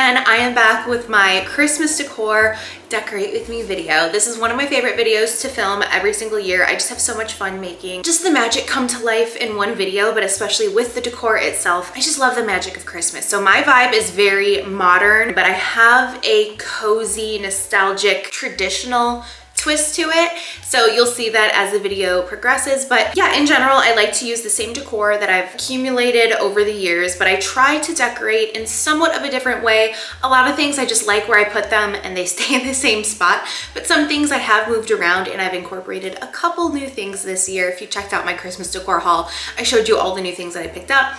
again. I am back with my Christmas decor decorate with me video. This is one of my favorite videos to film every single year. I just have so much fun making just the magic come to life in one video, but especially with the decor itself. I just love the magic of Christmas. So my vibe is very modern, but I have a cozy, nostalgic, traditional twist to it, so you'll see that as the video progresses. But yeah, in general, I like to use the same decor that I've accumulated over the years, but I try to decorate in somewhat of a different way. A lot of things I just like where I put them and they stay in the same spot, but some things I have moved around and I've incorporated a couple new things this year. If you checked out my Christmas decor haul, I showed you all the new things that I picked up.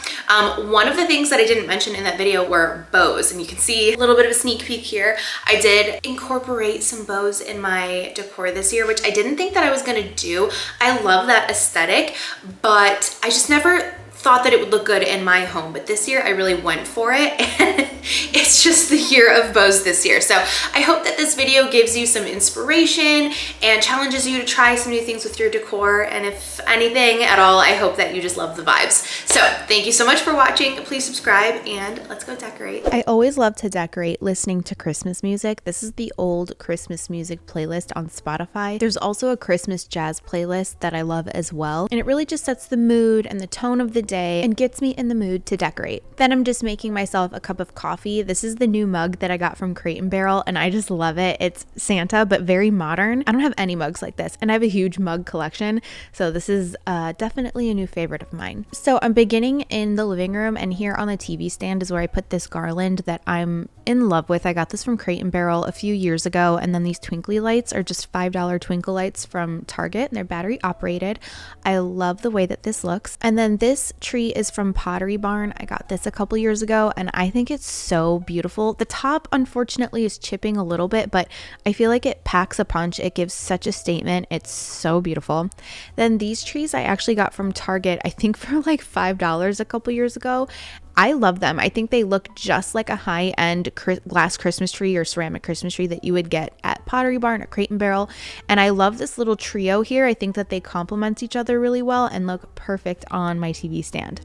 One of the things that I didn't mention in that video were bows, and you can see a little bit of a sneak peek here. I did incorporate some bows in my decor this year, which I didn't think that I was gonna do. I love that aesthetic, but I just never thought that it would look good in my home. But this year I really went for it, and it's just the year of bows this year. So I hope that this video gives you some inspiration and challenges you to try some new things with your decor. And if anything at all, I hope that you just love the vibes. So thank you so much for watching. Please subscribe and let's go decorate. I always love to decorate listening to Christmas music. This is the old Christmas music playlist on Spotify. There's also a Christmas jazz playlist that I love as well. And it really just sets the mood and the tone of the day and gets me in the mood to decorate. Then I'm just making myself a cup of coffee. This is the new mug that I got from Crate and Barrel, and I just love it. It's Santa, but very modern. I don't have any mugs like this, and I have a huge mug collection, so this is definitely a new favorite of mine. So I'm beginning in the living room, and here on the TV stand is where I put this garland that I'm in love with. I got this from Crate and Barrel a few years ago, and then these twinkly lights are just $5 twinkle lights from Target, and they're battery operated. I love the way that this looks. And then this tree is from Pottery Barn. I got this a couple years ago, and I think it's so beautiful. The top unfortunately is chipping a little bit, but I feel like it packs a punch. It gives such a statement. It's so beautiful. Then these trees I actually got from Target, I think for like $5 a couple years ago. I love them. I think they look just like a high-end glass Christmas tree or ceramic Christmas tree that you would get at Pottery Barn or Crate and Barrel. And I love this little trio here. I think that they complement each other really well and look perfect on my TV stand.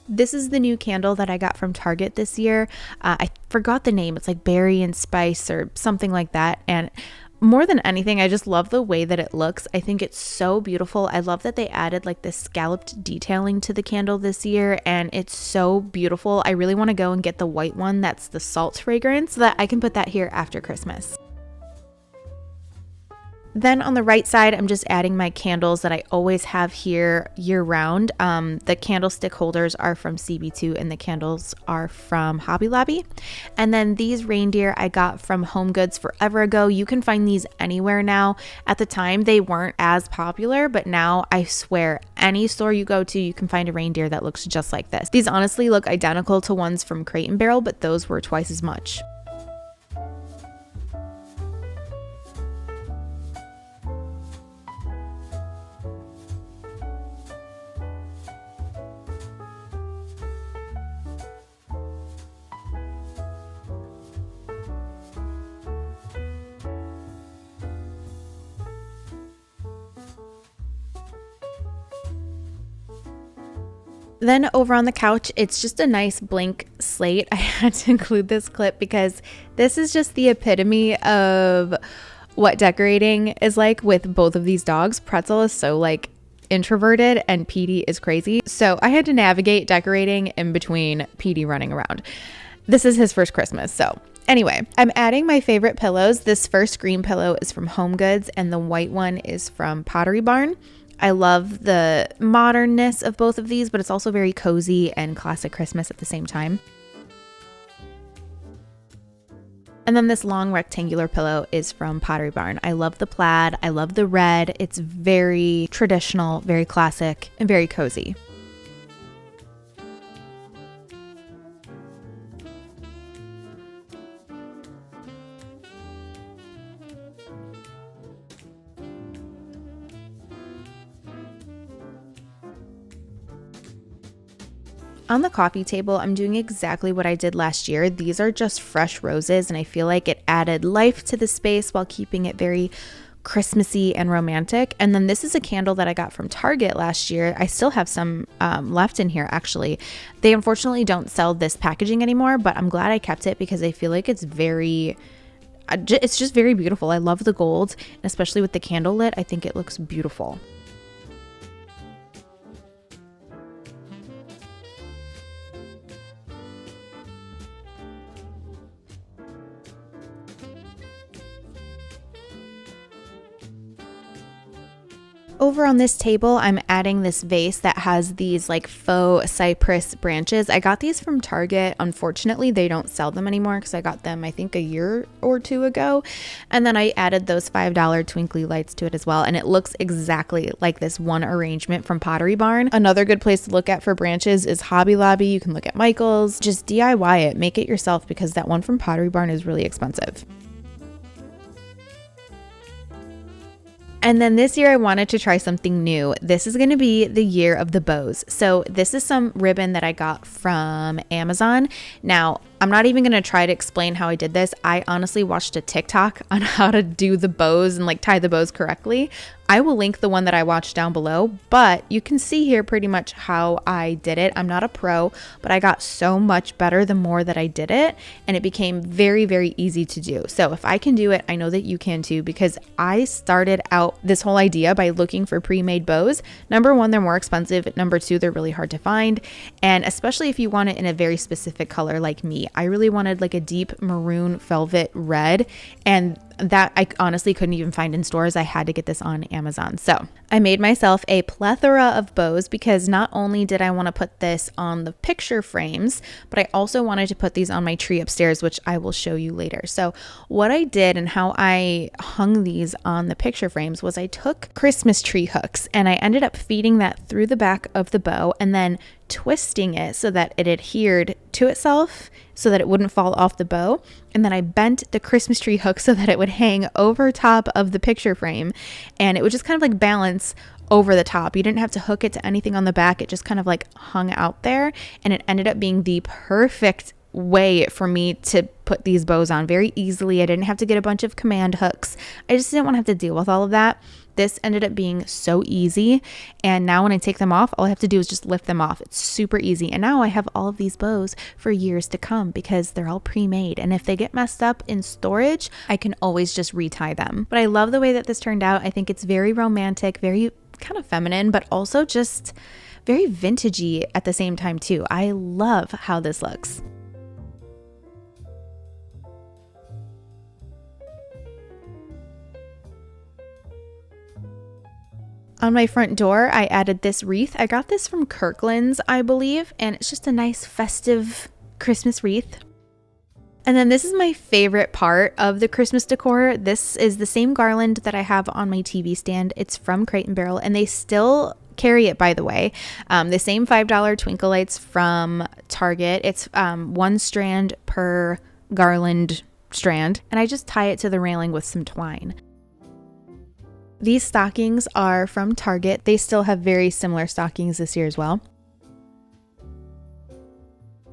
This is the new candle that I got from Target this year. I forgot the name. It's like berry and spice or something like that. And more than anything, I just love the way that it looks. I think it's so beautiful. I love that they added like this scalloped detailing to the candle this year, and it's so beautiful. I really want to go and get the white one that's the salt fragrance so that I can put that here after Christmas. Then on the right side, I'm just adding my candles that I always have here year round. The candlestick holders are from CB2 and the candles are from Hobby Lobby. And then these reindeer I got from Home Goods forever ago. You can find these anywhere now. At the time, they weren't as popular, but now I swear any store you go to, you can find a reindeer that looks just like this. These honestly look identical to ones from Crate and Barrel, but those were twice as much. Then over on the couch, it's just a nice blank slate. I had to include this clip because this is just the epitome of what decorating is like with both of these dogs. Pretzel is so like introverted and Petey is crazy. So I had to navigate decorating in between Petey running around. This is his first Christmas, so anyway, I'm adding my favorite pillows. This first green pillow is from Home Goods and the white one is from Pottery Barn. I love the modernness of both of these, but it's also very cozy and classic Christmas at the same time. And then this long rectangular pillow is from Pottery Barn. I love the plaid. I love the red. It's very traditional, very classic, and very cozy. On the coffee table, I'm doing exactly what I did last year. These are just fresh roses, and I feel like it added life to the space while keeping it very Christmassy and romantic. And then this is a candle that I got from Target last year. I still have some left in here actually. They unfortunately don't sell this packaging anymore, but I'm glad I kept it because I feel like it's just very beautiful. I love the gold, especially with the candle lit. I think it looks beautiful. Over on this table, I'm adding this vase that has these like faux cypress branches. I got these from Target. Unfortunately, they don't sell them anymore because I got them, I think, a year or two ago. And then I added those $5 twinkly lights to it as well. And it looks exactly like this one arrangement from Pottery Barn. Another good place to look at for branches is Hobby Lobby. You can look at Michael's. Just DIY it. Make it yourself because that one from Pottery Barn is really expensive. And then this year I wanted to try something new. This is going to be the year of the bows. So this is some ribbon that I got from Amazon. Now, I'm not even going to try to explain how I did this. I honestly watched a TikTok on how to do the bows and like tie the bows correctly. I will link the one that I watched down below, but you can see here pretty much how I did it. I'm not a pro, but I got so much better the more that I did it, and it became very, very easy to do. So if I can do it, I know that you can too, because I started out this whole idea by looking for pre-made bows. Number one, they're more expensive. Number two, they're really hard to find. And especially if you want it in a very specific color like me, I really wanted like a deep maroon velvet red, and that I honestly couldn't even find in stores. I had to get this on Amazon. So I made myself a plethora of bows because not only did I want to put this on the picture frames, but I also wanted to put these on my tree upstairs, which I will show you later. So what I did and how I hung these on the picture frames was I took Christmas tree hooks and I ended up feeding that through the back of the bow and then twisting it so that it adhered to itself so that it wouldn't fall off the bow. And then I bent the Christmas tree hook so that it would hang over top of the picture frame, and it would just kind of like balance over the top. You didn't have to hook it to anything on the back. It just kind of like hung out there, and it ended up being the perfect way for me to put these bows on very easily. I didn't have to get a bunch of command hooks. I just didn't want to have to deal with all of that. This ended up being so easy, and now when I take them off, all I have to do is just lift them off. It's super easy, and now I have all of these bows for years to come because they're all pre-made, and if they get messed up in storage, I can always just retie them. But I love the way that this turned out. I think it's very romantic, very kind of feminine, but also just very vintagey at the same time too. I love how this looks. On my front door, I added this wreath. I got this from Kirkland's, I believe, and it's just a nice festive Christmas wreath. And then this is my favorite part of the Christmas decor. This is the same garland that I have on my TV stand. It's from Crate & Barrel, and they still carry it, by the way. The same $5 twinkle lights from Target. It's 1 strand per garland strand, and I just tie it to the railing with some twine. These stockings are from Target. They still have very similar stockings this year as well.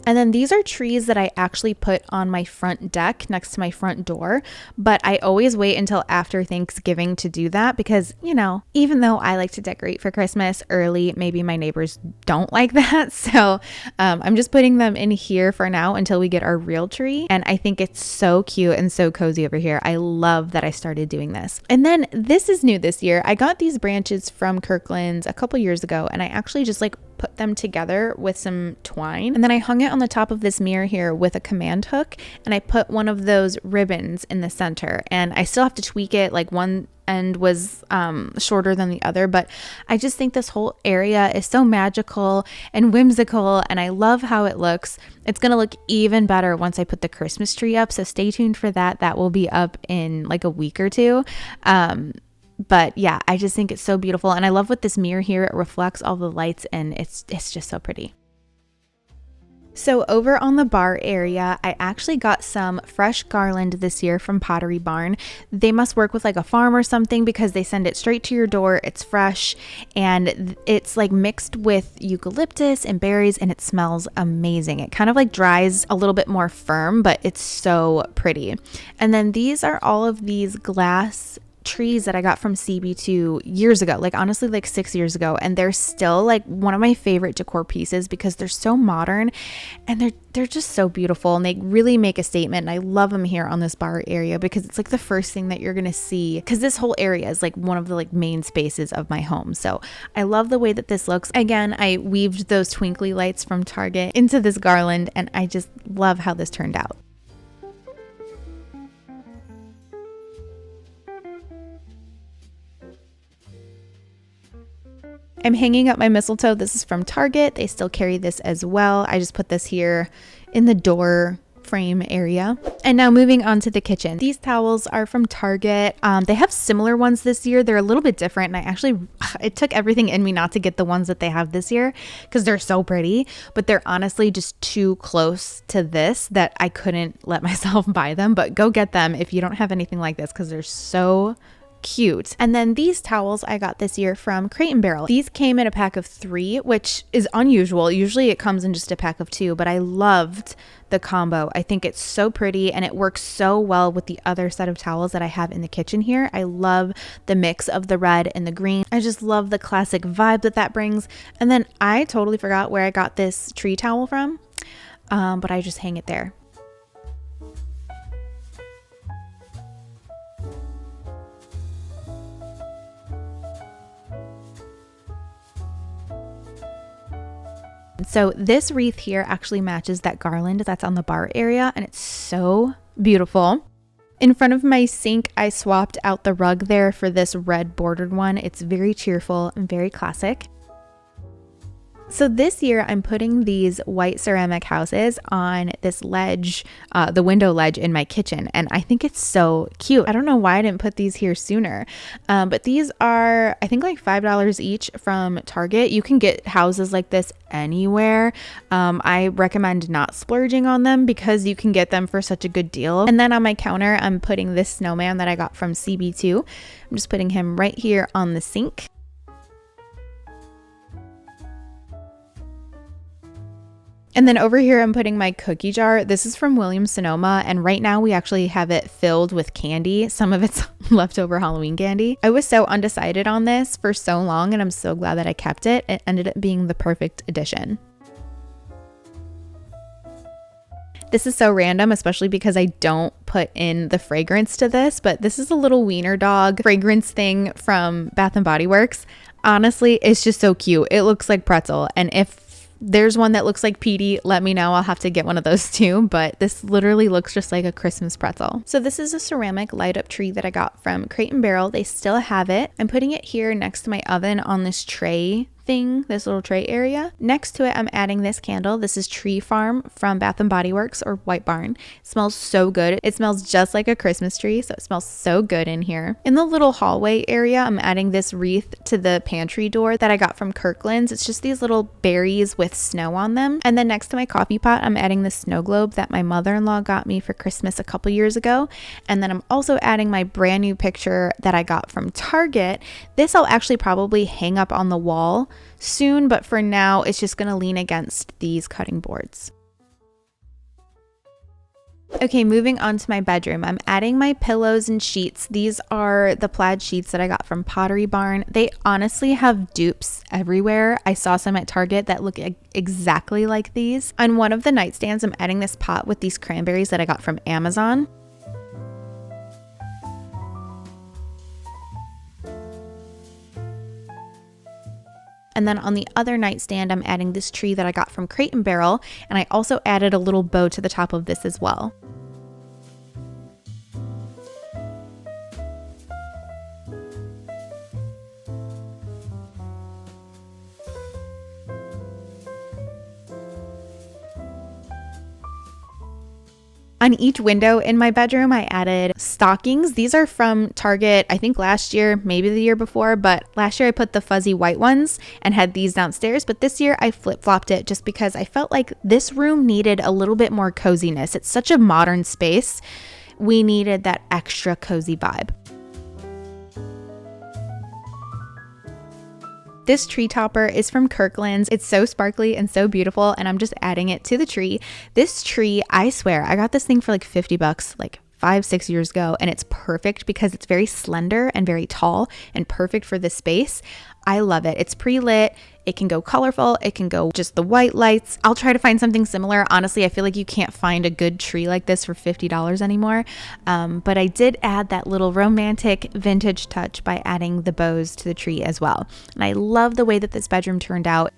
And then these are trees that I actually put on my front deck next to my front door, but I always wait until after Thanksgiving to do that because, you know, even though I like to decorate for Christmas early, maybe my neighbors don't like that. So I'm just putting them in here for now until we get our real tree. And I think it's so cute and so cozy over here. I love that I started doing this. And then this is new this year. I got these branches from Kirkland's a couple years ago, and I actually just like put them together with some twine, and then I hung it on the top of this mirror here with a command hook, and I put one of those ribbons in the center, and I still have to tweak it. Like one end was shorter than the other, but I just think this whole area is so magical and whimsical, and I love how it looks. It's gonna look even better once I put the Christmas tree up, so stay tuned for that. That will be up in like a week or two. But yeah, I just think it's so beautiful, and I love with this mirror here. It reflects all the lights, and it's just so pretty. So over on the bar area, I actually got some fresh garland this year from Pottery Barn. They must work with like a farm or something because they send it straight to your door. It's fresh, and it's like mixed with eucalyptus and berries, and it smells amazing. It kind of like dries a little bit more firm, but it's so pretty. And then these are all of these glass trees that I got from CB2 years ago, like honestly like 6 years ago, and they're still like one of my favorite decor pieces because they're so modern and they're just so beautiful, and they really make a statement. And I love them here on this bar area because it's like the first thing that you're gonna see, because this whole area is like one of the like main spaces of my home. So I love the way that this looks. Again, I weaved those twinkly lights from Target into this garland, and I just love how this turned out. I'm hanging up my mistletoe. This is from Target. They still carry this as well. I just put this here in the door frame area. And now moving on to the kitchen. These towels are from Target. They have similar ones this year. They're a little bit different. And it took everything in me not to get the ones that they have this year because they're so pretty, but they're honestly just too close to this that I couldn't let myself buy them. But go get them if you don't have anything like this because they're so cute. And then these towels I got this year from Crate & Barrel. These came in a pack of 3, which is unusual. Usually it comes in just a pack of 2, but I loved the combo. I think it's so pretty and it works so well with the other set of towels that I have in the kitchen here. I love the mix of the red and the green. I just love the classic vibe that brings. And then I totally forgot where I got this tree towel from, but I just hang it there. So this wreath here actually matches that garland that's on the bar area, and it's so beautiful. In front of my sink, I swapped out the rug there for this red bordered one. It's very cheerful and very classic. So this year I'm putting these white ceramic houses on this ledge, the window ledge in my kitchen, and I think it's so cute. I don't know why I didn't put these here sooner, but these are I think like $5 each from Target. You can get houses like this anywhere. I recommend not splurging on them because you can get them for such a good deal. And then on my counter I'm putting this snowman that I got from CB2. I'm just putting him right here on the sink. And then over here, I'm putting my cookie jar. This is from Williams-Sonoma, and right now we actually have it filled with candy. Some of it's leftover Halloween candy. I was so undecided on this for so long, and I'm so glad that I kept it. It ended up being the perfect addition. This is so random, especially because I don't put in the fragrance to this, but this is a little wiener dog fragrance thing from Bath & Body Works. Honestly, it's just so cute. It looks like pretzel, and if there's one that looks like Petey, let me know. I'll have to get one of those too, but this literally looks just like a Christmas pretzel. So this is a ceramic light up tree that I got from Crate & Barrel. They still have it. I'm putting it here next to my oven on this tray thing, this little tray area. Next to it, I'm adding this candle. This is Tree Farm from Bath & Body Works or White Barn. It smells so good. It smells just like a Christmas tree, so it smells so good in here. In the little hallway area, I'm adding this wreath to the pantry door that I got from Kirkland's. It's just these little berries with snow on them. And then next to my coffee pot, I'm adding the snow globe that my mother-in-law got me for Christmas a couple years ago. And then I'm also adding my brand new picture that I got from Target. This I'll actually probably hang up on the wall soon, but for now it's just going to lean against these cutting boards. Okay, moving on to my bedroom. I'm adding my pillows and sheets. These are the plaid sheets that I got from Potpourri Barn. They honestly have dupes everywhere. I saw some at Target that look exactly like these. On one of the nightstands, I'm adding this pot with these cranberries that I got from Amazon. And then on the other nightstand, I'm adding this tree that I got from Crate & Barrel, and I also added a little bow to the top of this as well. On each window in my bedroom, I added stockings. These are from Target, I think last year, maybe the year before, but last year I put the fuzzy white ones and had these downstairs, but this year I flip-flopped it just because I felt like this room needed a little bit more coziness. It's such a modern space. We needed that extra cozy vibe. This tree topper is from Kirkland's. It's so sparkly and so beautiful, and I'm just adding it to the tree. This tree, I swear, I got this thing for like $50 like 5-6 years ago, and it's perfect because it's very slender and very tall and perfect for this space. I love it. It's pre-lit. It can go colorful. It can go just the white lights. I'll try to find something similar. Honestly, I feel like you can't find a good tree like this for $50 anymore. But I did add that little romantic vintage touch by adding the bows to the tree as well. And I love the way that this bedroom turned out.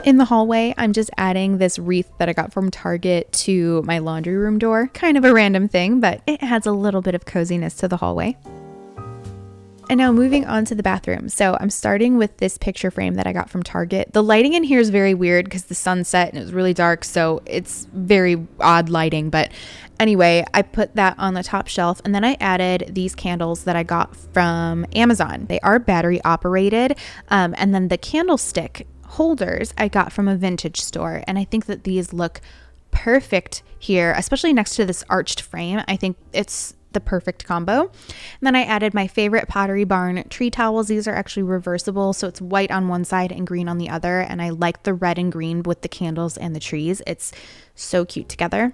In the hallway, I'm just adding this wreath that I got from Target to my laundry room door. Kind of a random thing, but it adds a little bit of coziness to the hallway. And now moving on to the bathroom. So I'm starting with this picture frame that I got from Target. The lighting in here is very weird because the sun set and it was really dark, so it's very odd lighting. But anyway, I put that on the top shelf, and then I added these candles that I got from Amazon. They are battery operated, and then the candlestick holders I got from a vintage store, and I think that these look perfect here, especially next to this arched frame. I think it's the perfect combo. And then I added my favorite Pottery Barn tree towels. These are actually reversible, so it's white on one side and green on the other, and I like the red and green with the candles and the trees. It's so cute together.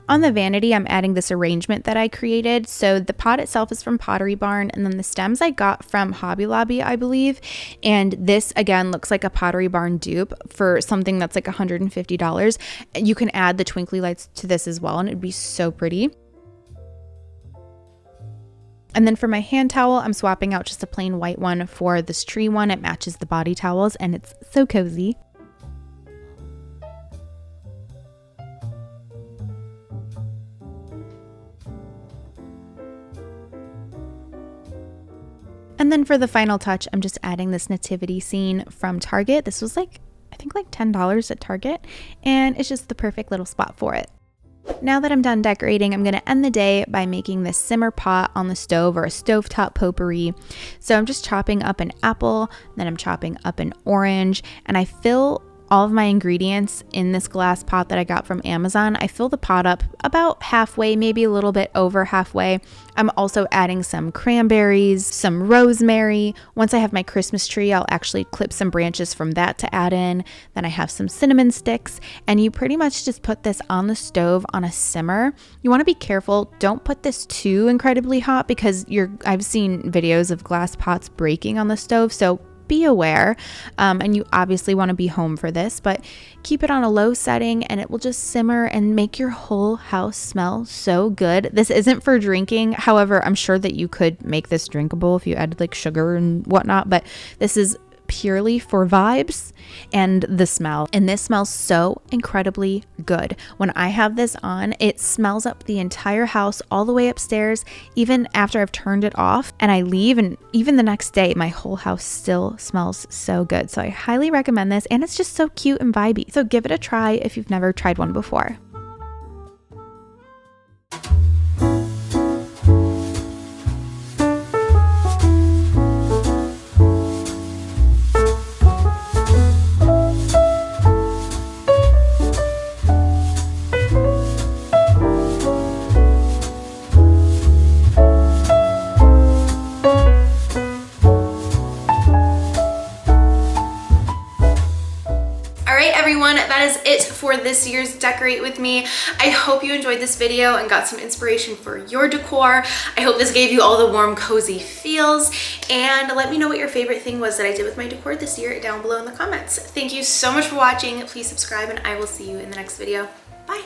On the vanity, I'm adding this arrangement that I created. So the pot itself is from Pottery Barn, and then the stems I got from Hobby Lobby, I believe. And this, again, looks like a Pottery Barn dupe for something that's like $150. You can add the twinkly lights to this as well, and it'd be so pretty. And then for my hand towel, I'm swapping out just a plain white one for this tree one. It matches the body towels, and it's so cozy. And then for the final touch, I'm just adding this nativity scene from Target. This was like, I think like $10 at Target, and it's just the perfect little spot for it. Now that I'm done decorating, I'm going to end the day by making this simmer pot on the stove, or a stovetop potpourri. So I'm just chopping up an apple, then I'm chopping up an orange, and I fill all of my ingredients in this glass pot that I got from Amazon. I fill the pot up about halfway, maybe a little bit over halfway. I'm also adding some cranberries, some rosemary. Once I have my Christmas tree, I'll actually clip some branches from that to add in. Then I have some cinnamon sticks, and you pretty much just put this on the stove on a simmer. You want to be careful. Don't put this too incredibly hot because I've seen videos of glass pots breaking on the stove, so be aware. And you obviously want to be home for this, but keep it on a low setting and it will just simmer and make your whole house smell so good. This isn't for drinking. However, I'm sure that you could make this drinkable if you added like sugar and whatnot, but this is purely for vibes and the smell. And this smells so incredibly good. When I have this on, it smells up the entire house all the way upstairs, even after I've turned it off and I leave, and even the next day, my whole house still smells so good. So I highly recommend this, and it's just so cute and vibey. So give it a try if you've never tried one before. Everyone, that is it for this year's Decorate With Me. I hope you enjoyed this video and got some inspiration for your decor. I hope this gave you all the warm, cozy feels, and let me know what your favorite thing was that I did with my decor this year down below in the comments. Thank you so much for watching. Please subscribe, and I will see you in the next video. Bye.